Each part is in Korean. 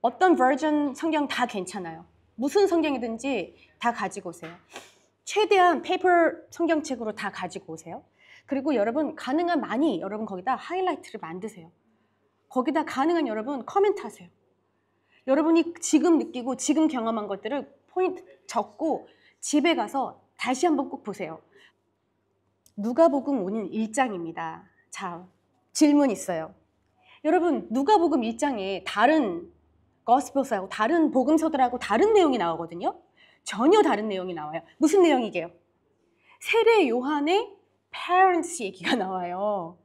어떤 버전 성경 다 괜찮아요. 무슨 성경이든지 다 가지고 오세요. 최대한 페이퍼 성경책으로 다 가지고 오세요. 그리고 여러분 가능한 많이 여러분 거기다 하이라이트를 만드세요. 거기다 가능한 여러분 코멘트 하세요. 여러분이 지금 느끼고 지금 경험한 것들을 포인트 적고 집에 가서 다시 한번 꼭 보세요. 누가복음 오는 1장입니다. 자, 질문 있어요. 여러분 누가복음 1장에 다른 거스펠스하고 다른 복음서들하고 다른 내용이 나오거든요. 전혀 다른 내용이 나와요. 무슨 내용이게요? 세례 요한의 parents 얘기가 나와요.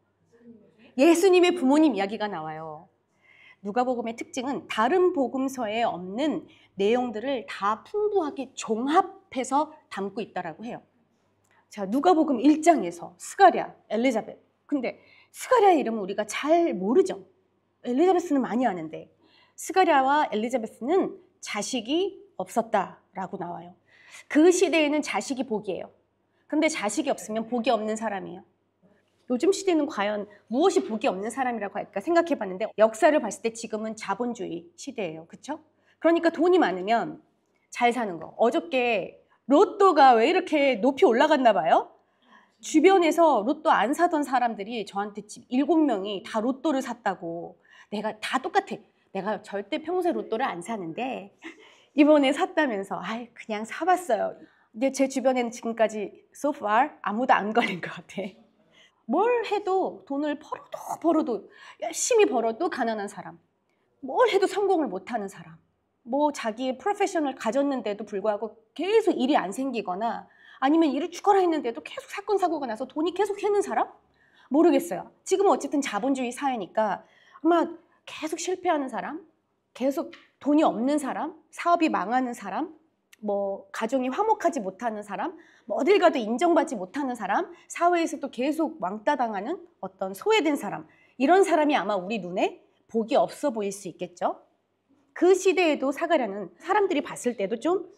예수님의 부모님 이야기가 나와요. 누가복음의 특징은 다른 복음서에 없는 내용들을 다 풍부하게 종합해서 담고 있다라고 해요. 자, 누가복음 1장에서 스가랴, 엘리자벳. 근데 스가랴의 이름은 우리가 잘 모르죠. 엘리자베스는 많이 아는데 스가랴와 엘리자베스는 자식이 없었다라고 나와요. 그 시대에는 자식이 복이에요. 근데 자식이 없으면 복이 없는 사람이에요. 요즘 시대는 과연 무엇이 복이 없는 사람이라고 할까 생각해봤는데 역사를 봤을 때 지금은 자본주의 시대예요. 그렇죠? 그러니까 돈이 많으면 잘 사는 거. 어저께 로또가 왜 이렇게 높이 올라갔나 봐요? 주변에서 로또 안 사던 사람들이 저한테 7명이 다 로또를 샀다고. 내가 다 똑같아. 내가 절대 평소에 로또를 안 사는데 이번에 샀다면서 아이 그냥 사봤어요. 근데 제 주변에는 지금까지 so far 아무도 안 걸린 것 같아. 뭘 해도 돈을 벌어도 열심히 벌어도 가난한 사람, 뭘 해도 성공을 못하는 사람, 뭐 자기의 프로페셔널 가졌는데도 불구하고 계속 일이 안 생기거나 아니면 일을 죽어라 했는데도 계속 사건 사고가 나서 돈이 계속 새는 사람? 모르겠어요. 지금은 어쨌든 자본주의 사회니까 아마 계속 실패하는 사람, 계속 돈이 없는 사람, 사업이 망하는 사람, 뭐 가정이 화목하지 못하는 사람, 뭐 어딜 가도 인정받지 못하는 사람, 사회에서도 계속 왕따 당하는 어떤 소외된 사람, 이런 사람이 아마 우리 눈에 복이 없어 보일 수 있겠죠. 그 시대에도 스가랴는 사람들이 봤을 때도 좀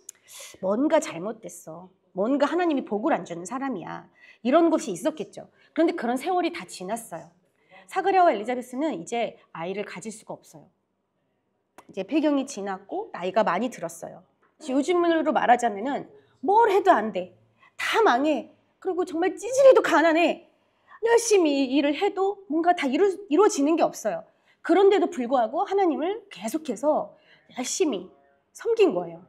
뭔가 잘못됐어, 뭔가 하나님이 복을 안 주는 사람이야, 이런 것이 있었겠죠. 그런데 그런 세월이 다 지났어요. 스가랴와 엘리자베스는 이제 아이를 가질 수가 없어요. 이제 폐경이 지났고 나이가 많이 들었어요. 요즘으로 말하자면은 뭘 해도 안 돼. 다 망해. 그리고 정말 찌질해도 가난해. 열심히 일을 해도 뭔가 다 이루어지는 게 없어요. 그런데도 불구하고 하나님을 계속해서 열심히 섬긴 거예요.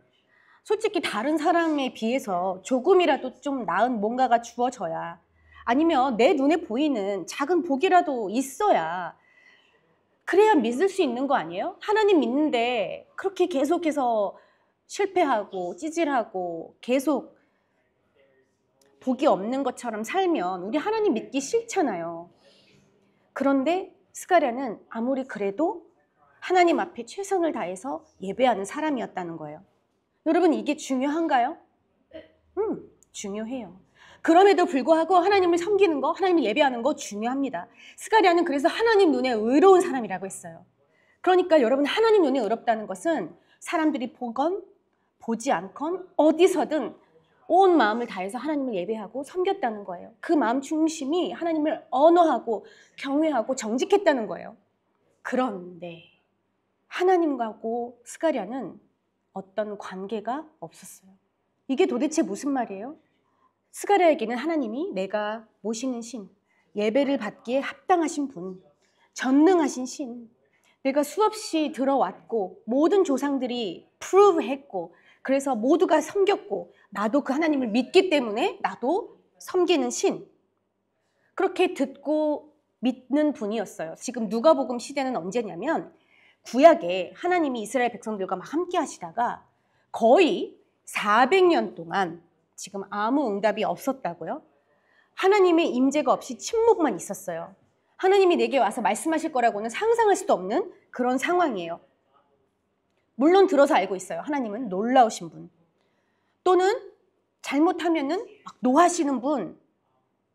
솔직히 다른 사람에 비해서 조금이라도 좀 나은 뭔가가 주어져야, 아니면 내 눈에 보이는 작은 복이라도 있어야, 그래야 믿을 수 있는 거 아니에요? 하나님 믿는데 그렇게 계속해서 실패하고 찌질하고 계속 복이 없는 것처럼 살면 우리 하나님 믿기 싫잖아요. 그런데 스가랴는 아무리 그래도 하나님 앞에 최선을 다해서 예배하는 사람이었다는 거예요. 여러분 이게 중요한가요? 중요해요. 그럼에도 불구하고 하나님을 섬기는 거, 하나님을 예배하는 거 중요합니다. 스가랴는 그래서 하나님 눈에 의로운 사람이라고 했어요. 그러니까 여러분 하나님 눈에 의롭다는 것은 사람들이 보건 보지 않건 어디서든 온 마음을 다해서 하나님을 예배하고 섬겼다는 거예요. 그 마음 중심이 하나님을 언어하고 경외하고 정직했다는 거예요. 그런데 하나님하고 스가랴는 어떤 관계가 없었어요. 이게 도대체 무슨 말이에요? 스가랴에게는 하나님이 내가 모시는 신, 예배를 받기에 합당하신 분, 전능하신 신, 내가 수없이 들어왔고 모든 조상들이 프루브했고 그래서 모두가 섬겼고 나도 그 하나님을 믿기 때문에 나도 섬기는 신, 그렇게 듣고 믿는 분이었어요. 지금 누가복음 시대는 언제냐면 구약에 하나님이 이스라엘 백성들과 막 함께 하시다가 거의 400년 동안 지금 아무 응답이 없었다고요? 하나님의 임재가 없이 침묵만 있었어요. 하나님이 내게 와서 말씀하실 거라고는 상상할 수도 없는 그런 상황이에요. 물론 들어서 알고 있어요. 하나님은 놀라우신 분, 또는 잘못하면은 막 노하시는 분,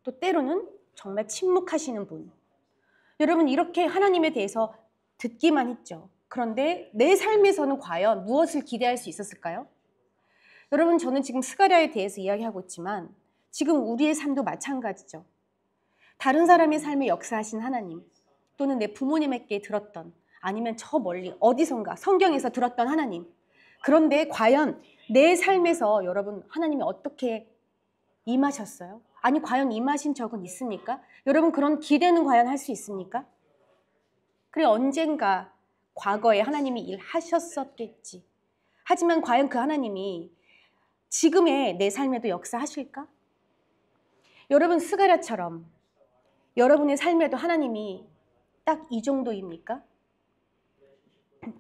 또 때로는 정말 침묵하시는 분. 여러분 이렇게 하나님에 대해서 듣기만 했죠. 그런데 내 삶에서는 과연 무엇을 기대할 수 있었을까요? 여러분 저는 지금 스가랴에 대해서 이야기하고 있지만 지금 우리의 삶도 마찬가지죠. 다른 사람의 삶에 역사하신 하나님, 또는 내 부모님에게 들었던 아니면 저 멀리 어디선가 성경에서 들었던 하나님. 그런데 과연 내 삶에서 여러분 하나님이 어떻게 임하셨어요? 아니 과연 임하신 적은 있습니까? 여러분 그런 기대는 과연 할 수 있습니까? 그래 언젠가 과거에 하나님이 일하셨었겠지. 하지만 과연 그 하나님이 지금의 내 삶에도 역사하실까? 여러분 스가랴처럼 여러분의 삶에도 하나님이 딱 이 정도입니까?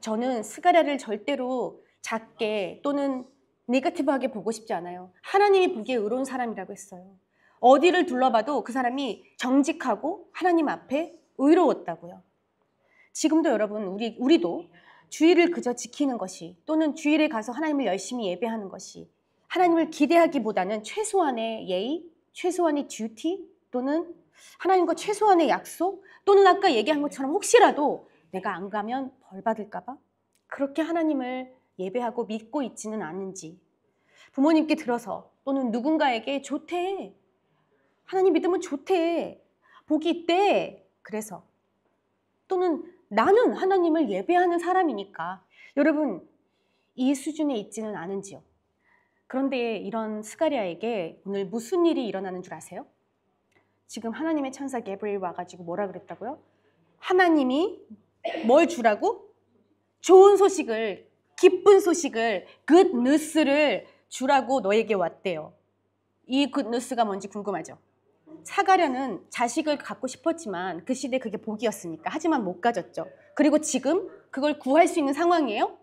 저는 스가랴를 절대로 작게 또는 네거티브하게 보고 싶지 않아요. 하나님이 보기에 의로운 사람이라고 했어요. 어디를 둘러봐도 그 사람이 정직하고 하나님 앞에 의로웠다고요. 지금도 여러분 우리도 주일을 그저 지키는 것이 또는 주일에 가서 하나님을 열심히 예배하는 것이 하나님을 기대하기보다는 최소한의 예의, 최소한의 듀티 또는 하나님과 최소한의 약속 또는 아까 얘기한 것처럼 혹시라도 내가 안 가면 벌 받을까 봐 그렇게 하나님을 예배하고 믿고 있지는 않은지 부모님께 들어서 또는 누군가에게 좋대. 하나님 믿으면 좋대. 복이 있대. 그래서 또는 나는 하나님을 예배하는 사람이니까 여러분 이 수준에 있지는 않은지요. 그런데 이런 스가랴에게 오늘 무슨 일이 일어나는 줄 아세요? 지금 하나님의 천사 게브리엘 와가지고 뭐라 그랬다고요? 하나님이 뭘 주라고? 좋은 소식을, 기쁜 소식을, good news를 주라고 너에게 왔대요. 이 good news가 뭔지 궁금하죠? 사가랴는 자식을 갖고 싶었지만 그 시대에 그게 복이었으니까 하지만 못 가졌죠. 그리고 지금 그걸 구할 수 있는 상황이에요?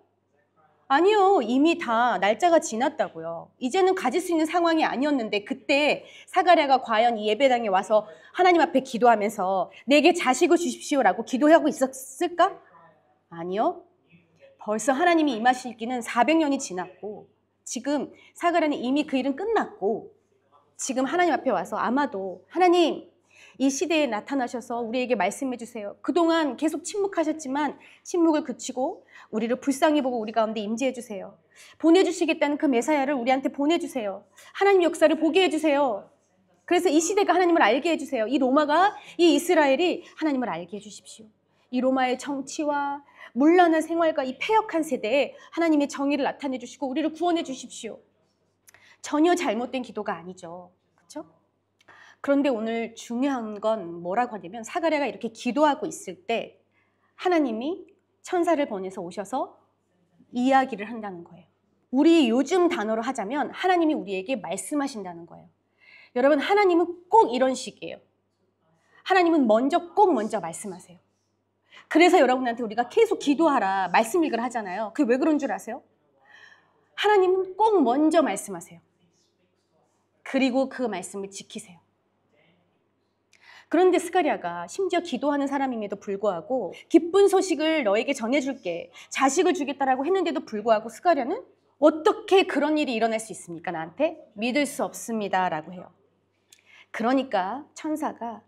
아니요. 이미 다 날짜가 지났다고요. 이제는 가질 수 있는 상황이 아니었는데 그때 사가랴가 과연 이 예배당에 와서 하나님 앞에 기도하면서 내게 자식을 주십시오라고 기도하고 있었을까? 아니요. 벌써 하나님이 임하시기는 400년이 지났고 지금 사가랴는 이미 그 일은 끝났고 지금 하나님 앞에 와서 아마도 하나님 이 시대에 나타나셔서 우리에게 말씀해 주세요. 그동안 계속 침묵하셨지만 침묵을 그치고 우리를 불쌍히 보고 우리 가운데 임재해 주세요. 보내주시겠다는 그 메사야를 우리한테 보내주세요. 하나님 역사를 보게 해주세요. 그래서 이 시대가 하나님을 알게 해주세요. 이 로마가, 이 이스라엘이 하나님을 알게 해주십시오. 이 로마의 정치와 문란한 생활과 이 패역한 세대에 하나님의 정의를 나타내 주시고 우리를 구원해 주십시오. 전혀 잘못된 기도가 아니죠. 그렇죠? 그런데 오늘 중요한 건 뭐라고 하냐면 사가랴가 이렇게 기도하고 있을 때 하나님이 천사를 보내서 오셔서 이야기를 한다는 거예요. 우리 요즘 단어로 하자면 하나님이 우리에게 말씀하신다는 거예요. 여러분 하나님은 꼭 이런 식이에요. 하나님은 꼭 먼저 말씀하세요. 그래서 여러분한테 우리가 계속 기도하라, 말씀 읽으라 하잖아요. 그게 왜 그런 줄 아세요? 하나님은 꼭 먼저 말씀하세요. 그리고 그 말씀을 지키세요. 그런데 스가랴가 심지어 기도하는 사람임에도 불구하고 기쁜 소식을 너에게 전해줄게, 자식을 주겠다라고 했는데도 불구하고 스가랴는 어떻게 그런 일이 일어날 수 있습니까? 나한테? 믿을 수 없습니다 라고 해요. 그러니까 천사가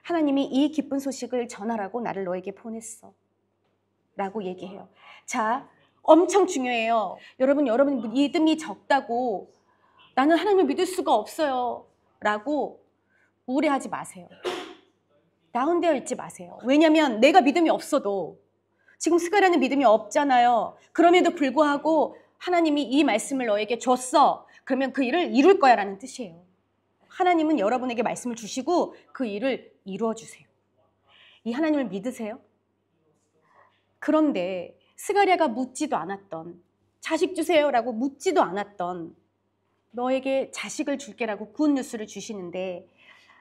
하나님이 이 기쁜 소식을 전하라고 나를 너에게 보냈어 라고 얘기해요. 자, 엄청 중요해요. 여러분 믿음이 적다고 나는 하나님을 믿을 수가 없어요 라고 우울해하지 마세요. 다운되어 있지 마세요. 왜냐하면 내가 믿음이 없어도 지금 스가랴는 믿음이 없잖아요. 그럼에도 불구하고 하나님이 이 말씀을 너에게 줬어. 그러면 그 일을 이룰 거야 라는 뜻이에요. 하나님은 여러분에게 말씀을 주시고 그 일을 이루어 주세요. 이 하나님을 믿으세요? 그런데 스가랴가 묻지도 않았던, 자식 주세요라고 묻지도 않았던 너에게 자식을 줄게라고 굿뉴스를 주시는데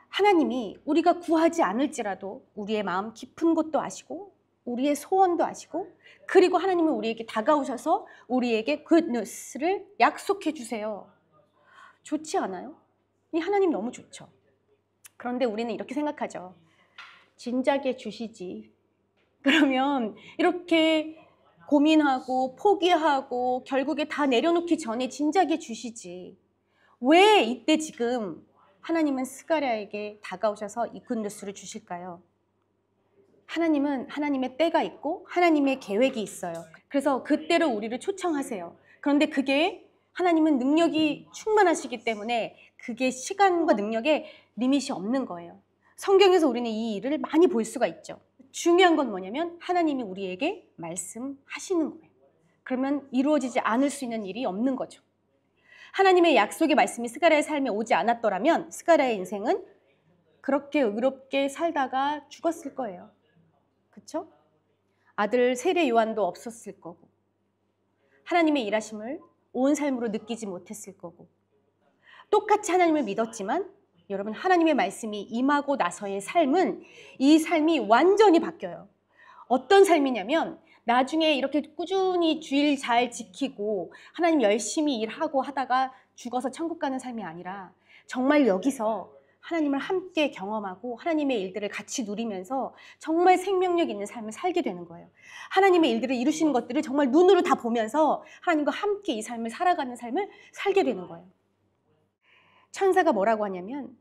하나님이 우리가 구하지 않을지라도 우리의 마음 깊은 것도 아시고 우리의 소원도 아시고 그리고 하나님은 우리에게 다가오셔서 우리에게 굿뉴스를 약속해 주세요. 좋지 않아요? 이 하나님 너무 좋죠. 그런데 우리는 이렇게 생각하죠. 진작에 주시지. 그러면 이렇게 고민하고 포기하고 결국에 다 내려놓기 전에 진작에 주시지. 왜 이때 지금 하나님은 스가랴에게 다가오셔서 이 굿뉴스를 주실까요? 하나님은 하나님의 때가 있고 하나님의 계획이 있어요. 그래서 그때로 우리를 초청하세요. 그런데 그게 하나님은 능력이 충만하시기 때문에 그게 시간과 능력에 리밋이 없는 거예요. 성경에서 우리는 이 일을 많이 볼 수가 있죠. 중요한 건 뭐냐면 하나님이 우리에게 말씀하시는 거예요. 그러면 이루어지지 않을 수 있는 일이 없는 거죠. 하나님의 약속의 말씀이 스가랴의 삶에 오지 않았더라면 스가랴의 인생은 그렇게 의롭게 살다가 죽었을 거예요. 그렇죠? 아들 세례 요한도 없었을 거고 하나님의 일하심을 온 삶으로 느끼지 못했을 거고 똑같이 하나님을 믿었지만 여러분 하나님의 말씀이 임하고 나서의 삶은 이 삶이 완전히 바뀌어요. 어떤 삶이냐면 나중에 이렇게 꾸준히 주일 잘 지키고 하나님 열심히 일하고 하다가 죽어서 천국 가는 삶이 아니라 정말 여기서 하나님을 함께 경험하고 하나님의 일들을 같이 누리면서 정말 생명력 있는 삶을 살게 되는 거예요. 하나님의 일들을 이루시는 것들을 정말 눈으로 다 보면서 하나님과 함께 이 삶을 살아가는 삶을 살게 되는 거예요. 천사가 뭐라고 하냐면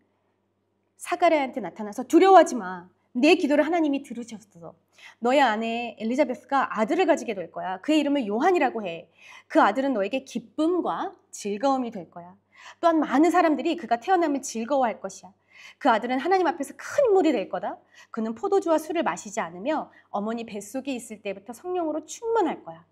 스가랴한테 나타나서 두려워하지 마. 내 기도를 하나님이 들으셨어. 너의 아내 엘리자베스가 아들을 가지게 될 거야. 그의 이름을 요한이라고 해. 그 아들은 너에게 기쁨과 즐거움이 될 거야. 또한 많은 사람들이 그가 태어나면 즐거워할 것이야. 그 아들은 하나님 앞에서 큰 인물이 될 거다. 그는 포도주와 술을 마시지 않으며 어머니 뱃속에 있을 때부터 성령으로 충만할 거야.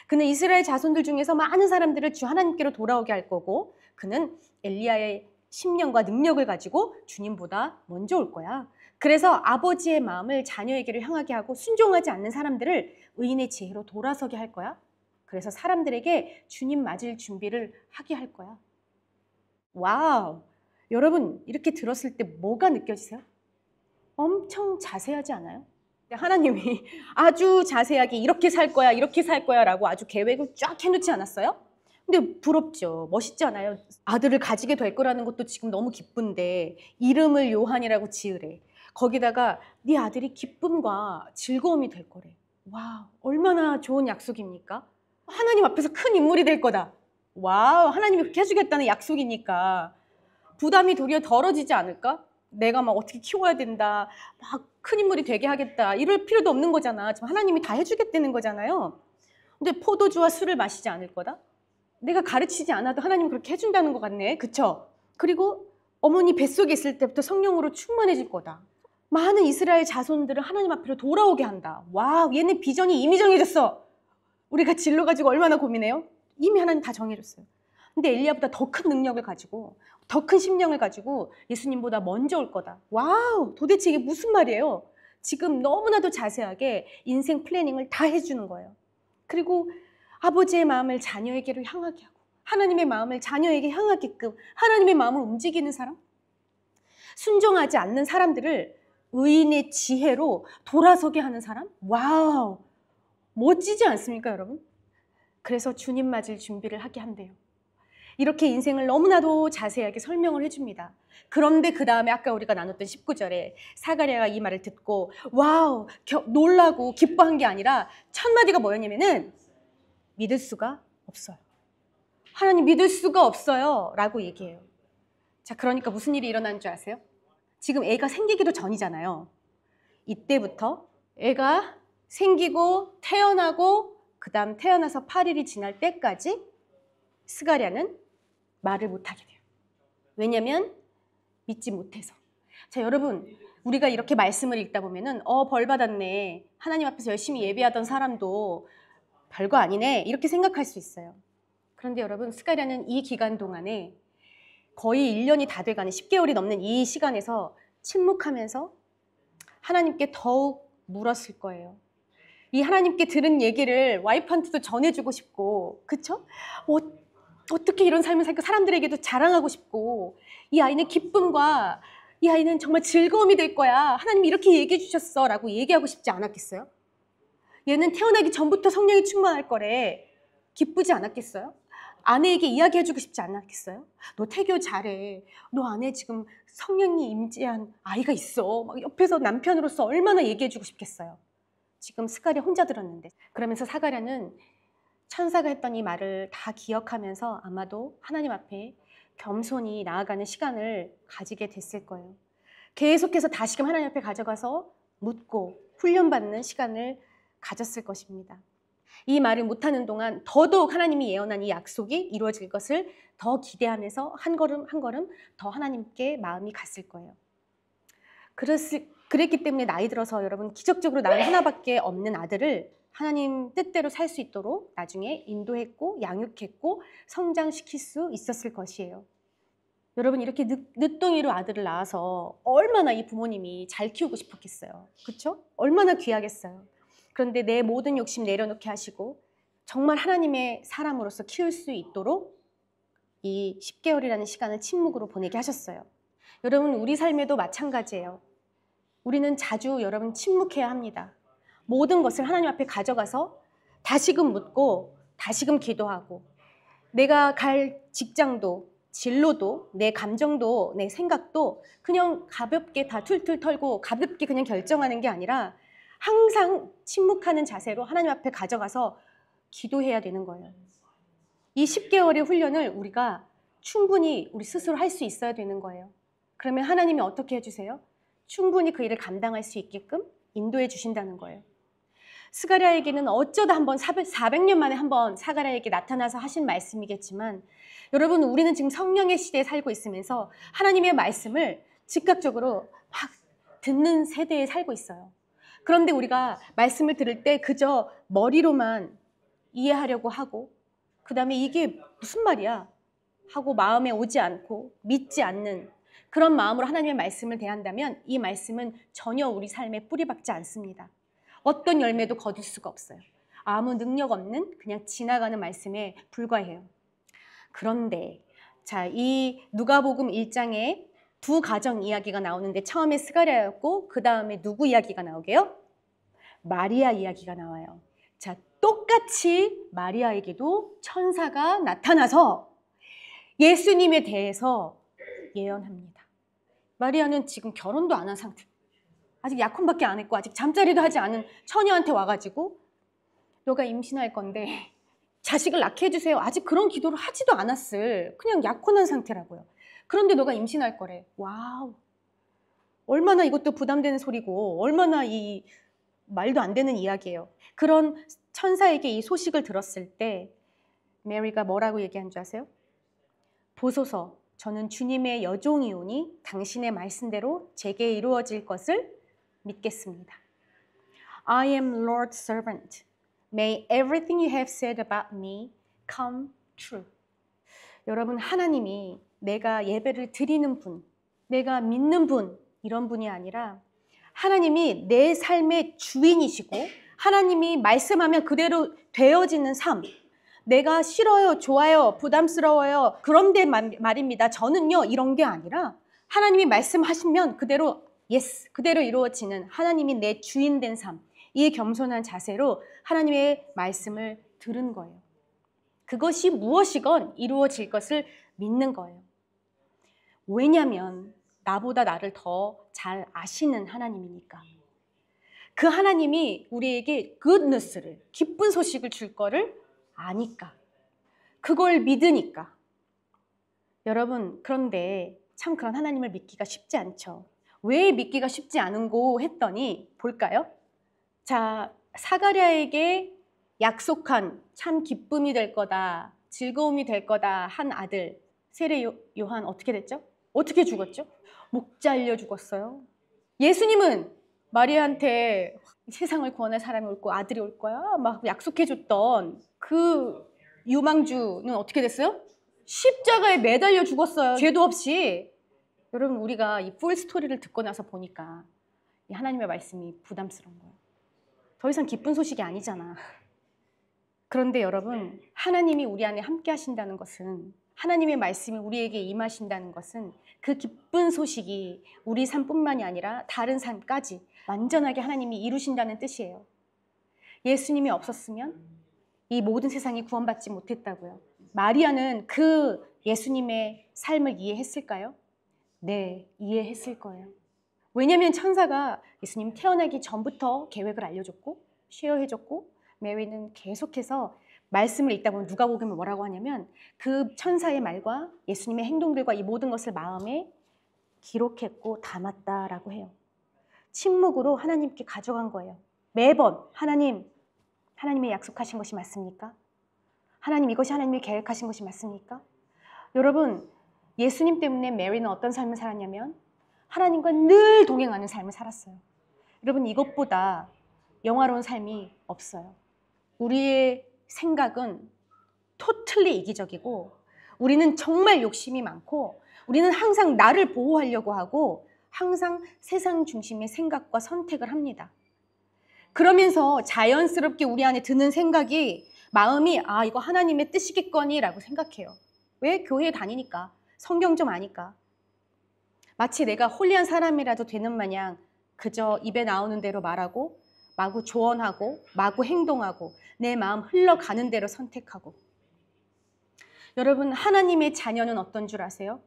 그는 이스라엘 자손들 중에서 많은 사람들을 주 하나님께로 돌아오게 할 거고 그는 엘리야의 심령과 능력을 가지고 주님보다 먼저 올 거야. 그래서 아버지의 마음을 자녀에게로 향하게 하고 순종하지 않는 사람들을 의인의 지혜로 돌아서게 할 거야. 그래서 사람들에게 주님 맞을 준비를 하게 할 거야. 와우! 여러분 이렇게 들었을 때 뭐가 느껴지세요? 엄청 자세하지 않아요? 하나님이 아주 자세하게 이렇게 살 거야, 이렇게 살 거야 라고 아주 계획을 쫙 해놓지 않았어요? 근데 부럽죠. 멋있지 않아요? 아들을 가지게 될 거라는 것도 지금 너무 기쁜데 이름을 요한이라고 지으래. 거기다가 네 아들이 기쁨과 즐거움이 될 거래. 와우, 얼마나 좋은 약속입니까? 하나님 앞에서 큰 인물이 될 거다. 와우, 하나님이 그렇게 해주겠다는 약속이니까 부담이 도리어 덜어지지 않을까? 내가 막 어떻게 키워야 된다, 막 큰 인물이 되게 하겠다 이럴 필요도 없는 거잖아. 지금 하나님이 다 해주겠다는 거잖아요. 근데 포도주와 술을 마시지 않을 거다? 내가 가르치지 않아도 하나님 그렇게 해준다는 것 같네. 그쵸? 그리고 어머니 뱃속에 있을 때부터 성령으로 충만해질 거다. 많은 이스라엘 자손들을 하나님 앞으로 돌아오게 한다. 와우, 얘네 비전이 이미 정해졌어. 우리가 진로 가지고 얼마나 고민해요? 이미 하나님 다 정해줬어요. 근데 엘리야보다 더 큰 능력을 가지고 더 큰 심령을 가지고 예수님보다 먼저 올 거다. 와우, 도대체 이게 무슨 말이에요? 지금 너무나도 자세하게 인생 플래닝을 다 해주는 거예요. 그리고 아버지의 마음을 자녀에게로 향하게 하고 하나님의 마음을 자녀에게 향하게끔 하나님의 마음을 움직이는 사람, 순종하지 않는 사람들을 의인의 지혜로 돌아서게 하는 사람. 와우, 멋지지 않습니까 여러분? 그래서 주님 맞을 준비를 하게 한대요. 이렇게 인생을 너무나도 자세하게 설명을 해줍니다. 그런데 그 다음에 아까 우리가 나눴던 19절에 스가랴가 이 말을 듣고 와우, 놀라고 기뻐한 게 아니라 첫 마디가 뭐였냐면은 믿을 수가 없어요. 하나님 믿을 수가 없어요 라고 얘기해요. 자, 그러니까 무슨 일이 일어나는 줄 아세요? 지금 애가 생기기도 전이잖아요. 이때부터 애가 생기고 태어나고 그 다음 태어나서 8일이 지날 때까지 스가랴는 말을 못하게 돼요. 왜냐면 믿지 못해서. 자, 여러분 우리가 이렇게 말씀을 읽다 보면은 벌 받았네. 하나님 앞에서 열심히 예배하던 사람도 별거 아니네. 이렇게 생각할 수 있어요. 그런데 여러분 스가랴는 이 기간 동안에 거의 1년이 다 돼가는 10개월이 넘는 이 시간에서 침묵하면서 하나님께 더욱 물었을 거예요. 이 하나님께 들은 얘기를 와이프한테도 전해주고 싶고, 그쵸? 어떻게 이런 삶을 살까 사람들에게도 자랑하고 싶고, 이 아이는 기쁨과 이 아이는 정말 즐거움이 될 거야. 하나님이 이렇게 얘기해 주셨어 라고 얘기하고 싶지 않았겠어요? 얘는 태어나기 전부터 성령이 충만할 거래. 기쁘지 않았겠어요? 아내에게 이야기해주고 싶지 않았겠어요? 너 태교 잘해. 너 안에 지금 성령이 임재한 아이가 있어. 막 옆에서 남편으로서 얼마나 얘기해주고 싶겠어요? 지금 스가랴 혼자 들었는데. 그러면서 스가랴는 천사가 했던 이 말을 다 기억하면서 아마도 하나님 앞에 겸손히 나아가는 시간을 가지게 됐을 거예요. 계속해서 다시금 하나님 앞에 가져가서 묻고 훈련받는 시간을 가졌을 것입니다. 이 말을 못하는 동안 더더욱 하나님이 예언한 이 약속이 이루어질 것을 더 기대하면서 한 걸음 한 걸음 더 하나님께 마음이 갔을 거예요. 그랬기 때문에 나이 들어서 여러분 기적적으로 낳은 하나밖에 없는 아들을 하나님 뜻대로 살 수 있도록 나중에 인도했고 양육했고 성장시킬 수 있었을 것이에요. 여러분 이렇게 늦둥이로 아들을 낳아서 얼마나 이 부모님이 잘 키우고 싶었겠어요. 그렇죠? 얼마나 귀하겠어요. 그런데 내 모든 욕심 내려놓게 하시고 정말 하나님의 사람으로서 키울 수 있도록 이 10개월이라는 시간을 침묵으로 보내게 하셨어요. 여러분 우리 삶에도 마찬가지예요. 우리는 자주 여러분 침묵해야 합니다. 모든 것을 하나님 앞에 가져가서 다시금 묻고 다시금 기도하고 내가 갈 직장도 진로도 내 감정도 내 생각도 그냥 가볍게 다 툴툴 털고 가볍게 그냥 결정하는 게 아니라 항상 침묵하는 자세로 하나님 앞에 가져가서 기도해야 되는 거예요. 이 10개월의 훈련을 우리가 충분히 우리 스스로 할 수 있어야 되는 거예요. 그러면 하나님이 어떻게 해주세요? 충분히 그 일을 감당할 수 있게끔 인도해 주신다는 거예요. 스가랴에게는 어쩌다 한번 400년 만에 한번 스가랴에게 나타나서 하신 말씀이겠지만 여러분 우리는 지금 성령의 시대에 살고 있으면서 하나님의 말씀을 즉각적으로 막 듣는 세대에 살고 있어요. 그런데 우리가 말씀을 들을 때 그저 머리로만 이해하려고 하고 그 다음에 이게 무슨 말이야 하고 마음에 오지 않고 믿지 않는 그런 마음으로 하나님의 말씀을 대한다면 이 말씀은 전혀 우리 삶에 뿌리박지 않습니다. 어떤 열매도 거둘 수가 없어요. 아무 능력 없는 그냥 지나가는 말씀에 불과해요. 그런데 자, 이 누가복음 1장에 두 가정 이야기가 나오는데 처음에 스가랴였고 그 다음에 누구 이야기가 나오게요? 마리아 이야기가 나와요. 자, 똑같이 마리아에게도 천사가 나타나서 예수님에 대해서 예언합니다. 마리아는 지금 결혼도 안 한 상태. 아직 약혼밖에 안 했고 아직 잠자리도 하지 않은 처녀한테 와가지고 너가 임신할 건데 자식을 낳게 해주세요. 아직 그런 기도를 하지도 않았을 그냥 약혼한 상태라고요. 그런데 너가 임신할 거래. 와우. 얼마나 이것도 부담되는 소리고 얼마나 이 말도 안 되는 이야기예요. 그런 천사에게 이 소식을 들었을 때 메리가 뭐라고 얘기한 줄 아세요? 보소서 저는 주님의 여종이오니 당신의 말씀대로 제게 이루어질 것을 믿겠습니다. I am Lord's servant. May everything you have said about me come true. 여러분 하나님이 내가 예배를 드리는 분, 내가 믿는 분 이런 분이 아니라 하나님이 내 삶의 주인이시고 하나님이 말씀하면 그대로 되어지는 삶. 내가 싫어요, 좋아요, 부담스러워요. 그런데 말입니다. 저는요 이런 게 아니라 하나님이 말씀하시면 그대로 yes, 그대로 이루어지는 하나님이 내 주인 된 삶. 이 겸손한 자세로 하나님의 말씀을 들은 거예요. 그것이 무엇이건 이루어질 것을 믿는 거예요. 왜냐하면 나보다 나를 더 잘 아시는 하나님이니까. 그 하나님이 우리에게 굿뉴스를, 기쁜 소식을 줄 거를 아니까. 그걸 믿으니까. 여러분, 그런데 참 그런 하나님을 믿기가 쉽지 않죠. 왜 믿기가 쉽지 않은고 했더니 볼까요? 자, 사가랴에게 약속한 참 기쁨이 될 거다, 즐거움이 될 거다 한 아들 세례 요한 어떻게 됐죠? 어떻게 죽었죠? 목 잘려 죽었어요. 예수님은 마리아한테 세상을 구원할 사람이 올 거야, 아들이 올 거야 막 약속해줬던 그 유망주는 어떻게 됐어요? 십자가에 매달려 죽었어요. 죄도 없이. 여러분 우리가 이 풀 스토리를 듣고 나서 보니까 이 하나님의 말씀이 부담스러운 거예요. 더 이상 기쁜 소식이 아니잖아. 그런데 여러분 하나님이 우리 안에 함께 하신다는 것은 하나님의 말씀이 우리에게 임하신다는 것은 그 기쁜 소식이 우리 삶뿐만이 아니라 다른 삶까지 완전하게 하나님이 이루신다는 뜻이에요. 예수님이 없었으면 이 모든 세상이 구원받지 못했다고요. 마리아는 그 예수님의 삶을 이해했을까요? 네, 이해했을 거예요. 왜냐하면 천사가 예수님 태어나기 전부터 계획을 알려줬고 쉐어해줬고 메리는 계속해서 말씀을 읽다 보면 누가복음에 뭐라고 하냐면 그 천사의 말과 예수님의 행동들과 이 모든 것을 마음에 기록했고 담았다라고 해요. 침묵으로 하나님께 가져간 거예요. 매번 하나님의 약속하신 것이 맞습니까? 하나님 이것이 하나님이 계획하신 것이 맞습니까? 여러분 예수님 때문에 메리는 어떤 삶을 살았냐면 하나님과 늘 동행하는 삶을 살았어요. 여러분, 이것보다 영화로운 삶이 없어요. 우리의 생각은 토틀리 이기적이고, 우리는 정말 욕심이 많고, 우리는 항상 나를 보호하려고 하고 항상 세상 중심의 생각과 선택을 합니다. 그러면서 자연스럽게 우리 안에 드는 생각이, 마음이 이거 하나님의 뜻이겠거니 라고 생각해요. 왜? 교회에 다니니까, 성경 좀 아니까. 마치 내가 홀리한 사람이라도 되는 마냥 그저 입에 나오는 대로 말하고, 마구 조언하고, 마구 행동하고, 내 마음 흘러가는 대로 선택하고. 여러분, 하나님의 자녀는 어떤 줄 아세요?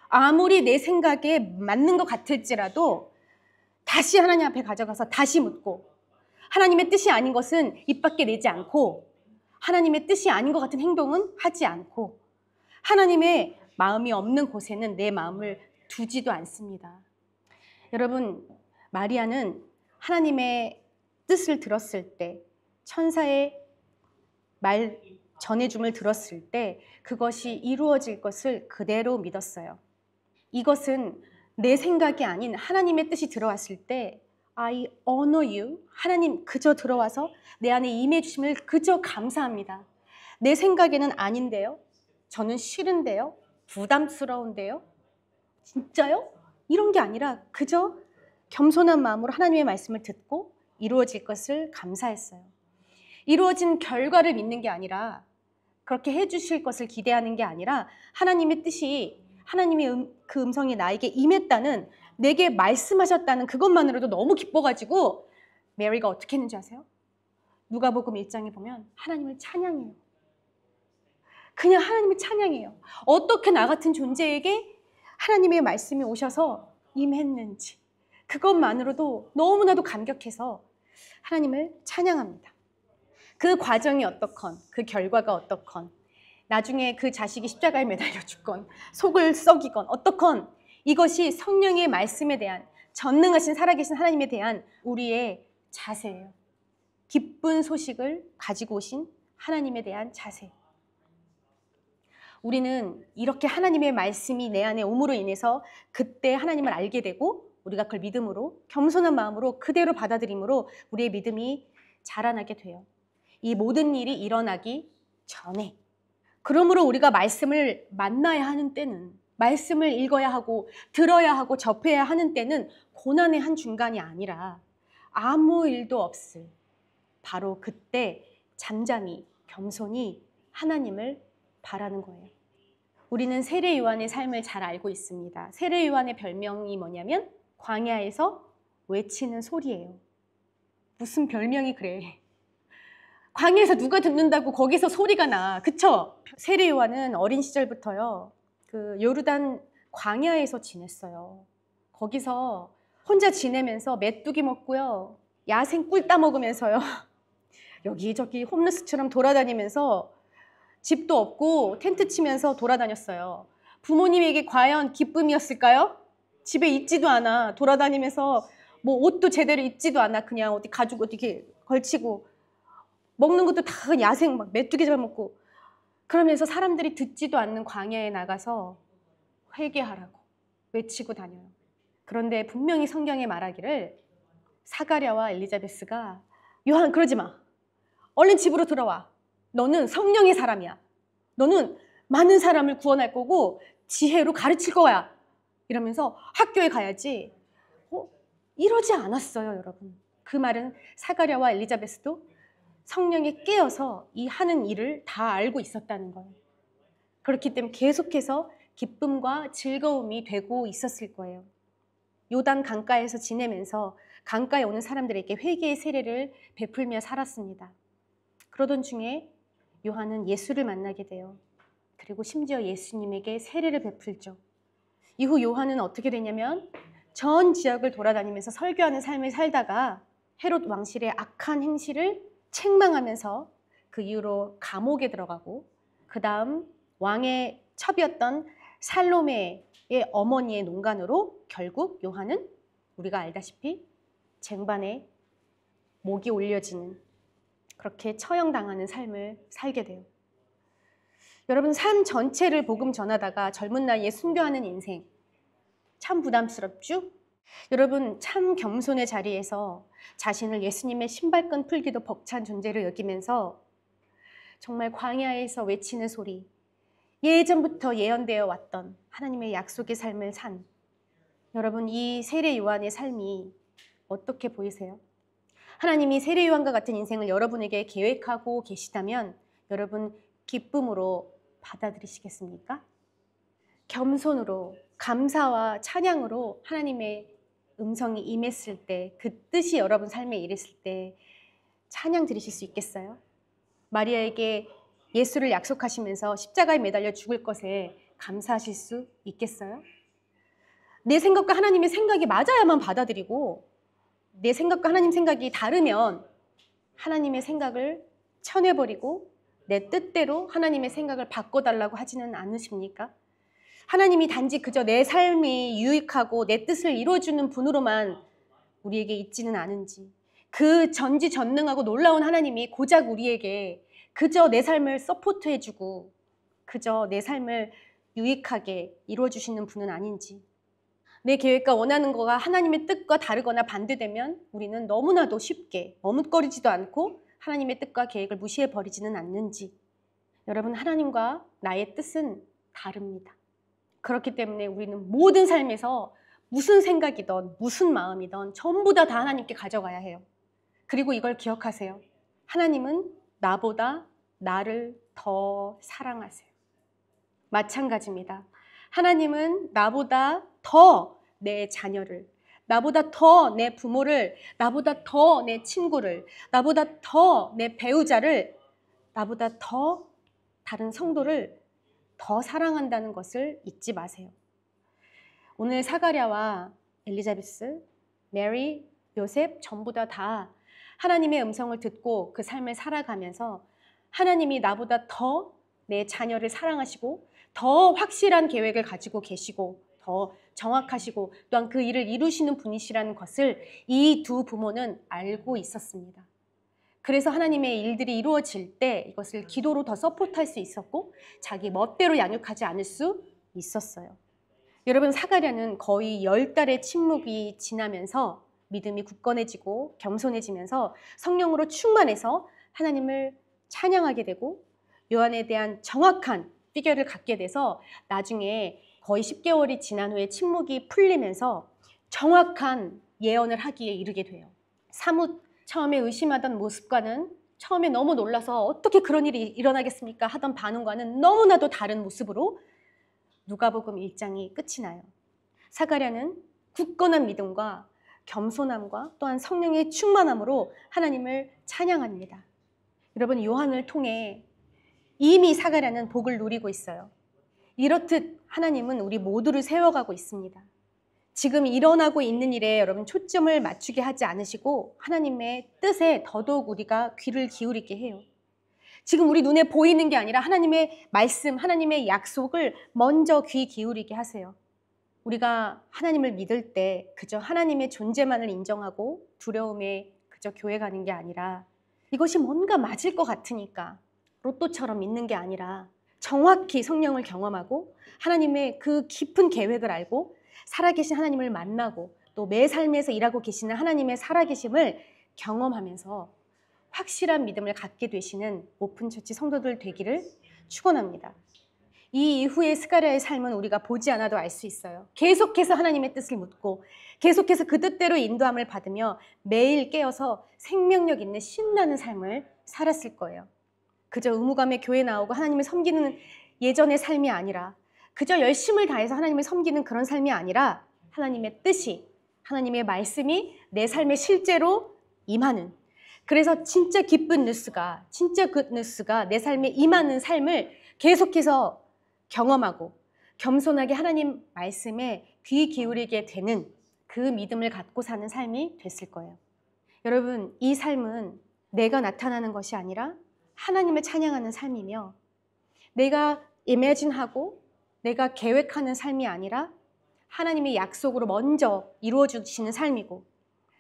아무리 내 생각에 맞는 것 같을지라도 다시 하나님 앞에 가져가서 다시 묻고, 하나님의 뜻이 아닌 것은 입 밖에 내지 않고, 하나님의 뜻이 아닌 것 같은 행동은 하지 않고, 하나님의 마음이 없는 곳에는 내 마음을 두지도 않습니다. 여러분, 마리아는 하나님의 뜻을 들었을 때, 천사의 말 전해줌을 들었을 때 그것이 이루어질 것을 그대로 믿었어요. 이것은 내 생각이 아닌 하나님의 뜻이 들어왔을 때 I honor you, 하나님 그저 들어와서 내 안에 임해 주심을 그저 감사합니다. 내 생각에는 아닌데요, 저는 싫은데요, 부담스러운데요, 진짜요? 이런 게 아니라 그저 겸손한 마음으로 하나님의 말씀을 듣고 이루어질 것을 감사했어요. 이루어진 결과를 믿는 게 아니라, 그렇게 해주실 것을 기대하는 게 아니라, 하나님의 뜻이, 하나님의 그 음성이 나에게 임했다는, 내게 말씀하셨다는 그것만으로도 너무 기뻐가지고 메리가 어떻게 했는지 아세요? 누가복음 1장에 보면 하나님을 찬양해요. 그냥 하나님을 찬양해요. 어떻게 나 같은 존재에게 하나님의 말씀이 오셔서 임했는지, 그것만으로도 너무나도 감격해서 하나님을 찬양합니다. 그 과정이 어떻건, 그 결과가 어떻건, 나중에 그 자식이 십자가에 매달려 죽건, 속을 썩이건 어떻건, 이것이 성령의 말씀에 대한, 전능하신 살아계신 하나님에 대한 우리의 자세예요. 기쁜 소식을 가지고 오신 하나님에 대한 자세. 우리는 이렇게 하나님의 말씀이 내 안에 옴으로 인해서 그때 하나님을 알게 되고, 우리가 그걸 믿음으로, 겸손한 마음으로 그대로 받아들임으로 우리의 믿음이 자라나게 돼요. 이 모든 일이 일어나기 전에. 그러므로 우리가 말씀을 만나야 하는 때는, 말씀을 읽어야 하고 들어야 하고 접해야 하는 때는 고난의 한 중간이 아니라 아무 일도 없을, 바로 그때 잠잠히 겸손히 하나님을 바라는 거예요. 우리는 세례 요한의 삶을 잘 알고 있습니다. 세례 요한의 별명이 뭐냐면 광야에서 외치는 소리예요. 무슨 별명이 그래. 광야에서 누가 듣는다고 거기서 소리가 나. 그쵸? 세례 요한은 어린 시절부터요, 그 요르단 광야에서 지냈어요. 거기서 혼자 지내면서 메뚜기 먹고요, 야생 꿀 따먹으면서요, 여기저기 홈리스처럼 돌아다니면서 집도 없고 텐트 치면서 돌아다녔어요. 부모님에게 과연 기쁨이었을까요? 집에 있지도 않아. 돌아다니면서 뭐 옷도 제대로 입지도 않아. 그냥 어디 가지고 어떻게 걸치고, 먹는 것도 다 야생 막 메뚜기 잡아먹고, 그러면서 사람들이 듣지도 않는 광야에 나가서 회개하라고 외치고 다녀요. 그런데 분명히 성경에 말하기를, 사가랴와 엘리자베스가 요한 그러지 마. 얼른 집으로 들어와. 너는 성령의 사람이야. 너는 많은 사람을 구원할 거고 지혜로 가르칠 거야. 이러면서 학교에 가야지. 이러지 않았어요, 여러분. 그 말은 사가랴와 엘리자베스도 성령에 깨어서 이 하는 일을 다 알고 있었다는 거예요. 그렇기 때문에 계속해서 기쁨과 즐거움이 되고 있었을 거예요. 요단 강가에서 지내면서 강가에 오는 사람들에게 회개의 세례를 베풀며 살았습니다. 그러던 중에 요한은 예수를 만나게 돼요. 그리고 심지어 예수님에게 세례를 베풀죠. 이후 요한은 어떻게 되냐면 전 지역을 돌아다니면서 설교하는 삶을 살다가 헤롯 왕실의 악한 행실을 책망하면서 그 이후로 감옥에 들어가고, 그 다음 왕의 첩이었던 살로메의 어머니의 농간으로 결국 요한은 우리가 알다시피 쟁반에 목이 올려지는, 그렇게 처형당하는 삶을 살게 돼요. 여러분, 삶 전체를 복음 전하다가 젊은 나이에 순교하는 인생, 참 부담스럽죠? 여러분, 참 겸손의 자리에서 자신을 예수님의 신발끈 풀기도 벅찬 존재로 여기면서 정말 광야에서 외치는 소리, 예전부터 예언되어 왔던 하나님의 약속의 삶을 산 여러분, 이 세례 요한의 삶이 어떻게 보이세요? 하나님이 세례 요한과 같은 인생을 여러분에게 계획하고 계시다면 여러분 기쁨으로 받아들이시겠습니까? 겸손으로 감사와 찬양으로 하나님의 음성이 임했을 때, 그 뜻이 여러분 삶에 이랬을 때 찬양 드리실 수 있겠어요? 마리아에게 예수를 약속하시면서 십자가에 매달려 죽을 것에 감사하실 수 있겠어요? 내 생각과 하나님의 생각이 맞아야만 받아들이고, 내 생각과 하나님 생각이 다르면 하나님의 생각을 쳐내버리고 내 뜻대로 하나님의 생각을 바꿔달라고 하지는 않으십니까? 하나님이 단지 그저 내 삶이 유익하고 내 뜻을 이루어주는 분으로만 우리에게 있지는 않은지, 그 전지전능하고 놀라운 하나님이 고작 우리에게 그저 내 삶을 서포트해주고 그저 내 삶을 유익하게 이루어주시는 분은 아닌지, 내 계획과 원하는 거가 하나님의 뜻과 다르거나 반대되면 우리는 너무나도 쉽게 머뭇거리지도 않고 하나님의 뜻과 계획을 무시해버리지는 않는지, 여러분, 하나님과 나의 뜻은 다릅니다. 그렇기 때문에 우리는 모든 삶에서 무슨 생각이든 무슨 마음이든 전부 다 하나님께 가져가야 해요. 그리고 이걸 기억하세요. 하나님은 나보다 나를 더 사랑하세요. 마찬가지입니다. 하나님은 나보다 더 내 자녀를, 나보다 더 내 부모를, 나보다 더 내 친구를, 나보다 더 내 배우자를, 나보다 더 다른 성도를 더 사랑한다는 것을 잊지 마세요. 오늘 사가랴와 엘리자베스, 메리, 요셉 전부 다 하나님의 음성을 듣고 그 삶을 살아가면서 하나님이 나보다 더 내 자녀를 사랑하시고 더 확실한 계획을 가지고 계시고 더 정확하시고 또한 그 일을 이루시는 분이시라는 것을 이 두 부모는 알고 있었습니다. 그래서 하나님의 일들이 이루어질 때 이것을 기도로 더 서포트할 수 있었고 자기 멋대로 양육하지 않을 수 있었어요. 여러분, 사가랴는 거의 10달의 침묵이 지나면서 믿음이 굳건해지고 겸손해지면서 성령으로 충만해서 하나님을 찬양하게 되고 요한에 대한 정확한 피겨를 갖게 돼서 나중에 거의 10개월이 지난 후에 침묵이 풀리면서 정확한 예언을 하기에 이르게 돼요. 사뭇 처음에 의심하던 모습과는, 처음에 너무 놀라서 어떻게 그런 일이 일어나겠습니까 하던 반응과는 너무나도 다른 모습으로 누가복음 1장이 끝이 나요. 사가랴는 굳건한 믿음과 겸손함과 또한 성령의 충만함으로 하나님을 찬양합니다. 여러분, 요한을 통해 이미 사가랴는 복을 누리고 있어요. 이렇듯 하나님은 우리 모두를 세워가고 있습니다. 지금 일어나고 있는 일에 여러분 초점을 맞추게 하지 않으시고 하나님의 뜻에 더더욱 우리가 귀를 기울이게 해요. 지금 우리 눈에 보이는 게 아니라 하나님의 말씀, 하나님의 약속을 먼저 귀 기울이게 하세요. 우리가 하나님을 믿을 때 그저 하나님의 존재만을 인정하고 두려움에 그저 교회 가는 게 아니라 이것이 뭔가 맞을 것 같으니까 로또처럼 믿는 게 아니라 정확히 성령을 경험하고 하나님의 그 깊은 계획을 알고 살아계신 하나님을 만나고 또 매 삶에서 일하고 계시는 하나님의 살아계심을 경험하면서 확실한 믿음을 갖게 되시는 오픈처치 성도들 되기를 축원합니다. 이 이후의 스가랴의 삶은 우리가 보지 않아도 알 수 있어요. 계속해서 하나님의 뜻을 묻고 계속해서 그 뜻대로 인도함을 받으며 매일 깨어서 생명력 있는 신나는 삶을 살았을 거예요. 그저 의무감에 교회 나오고 하나님을 섬기는 예전의 삶이 아니라, 그저 열심을 다해서 하나님을 섬기는 그런 삶이 아니라 하나님의 뜻이, 하나님의 말씀이 내 삶에 실제로 임하는, 그래서 진짜 기쁜 뉴스가, 진짜 굿 뉴스가 내 삶에 임하는 삶을 계속해서 경험하고 겸손하게 하나님 말씀에 귀 기울이게 되는 그 믿음을 갖고 사는 삶이 됐을 거예요. 여러분, 이 삶은 내가 나타나는 것이 아니라 하나님을 찬양하는 삶이며, 내가 이매진하고 내가 계획하는 삶이 아니라 하나님의 약속으로 먼저 이루어 주시는 삶이고,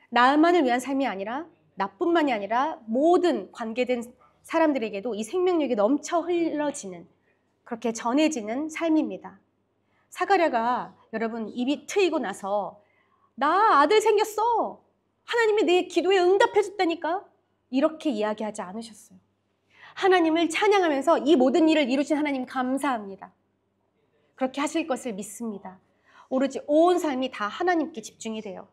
나만을 위한 삶이 아니라 나뿐만이 아니라 모든 관계된 사람들에게도 이 생명력이 넘쳐 흘러지는, 그렇게 전해지는 삶입니다. 사가랴가 여러분 입이 트이고 나서 나 아들 생겼어. 하나님이 내 기도에 응답해 줬다니까. 이렇게 이야기하지 않으셨어요. 하나님을 찬양하면서 이 모든 일을 이루신 하나님 감사합니다. 그렇게 하실 것을 믿습니다. 오로지 온 삶이 다 하나님께 집중이 돼요.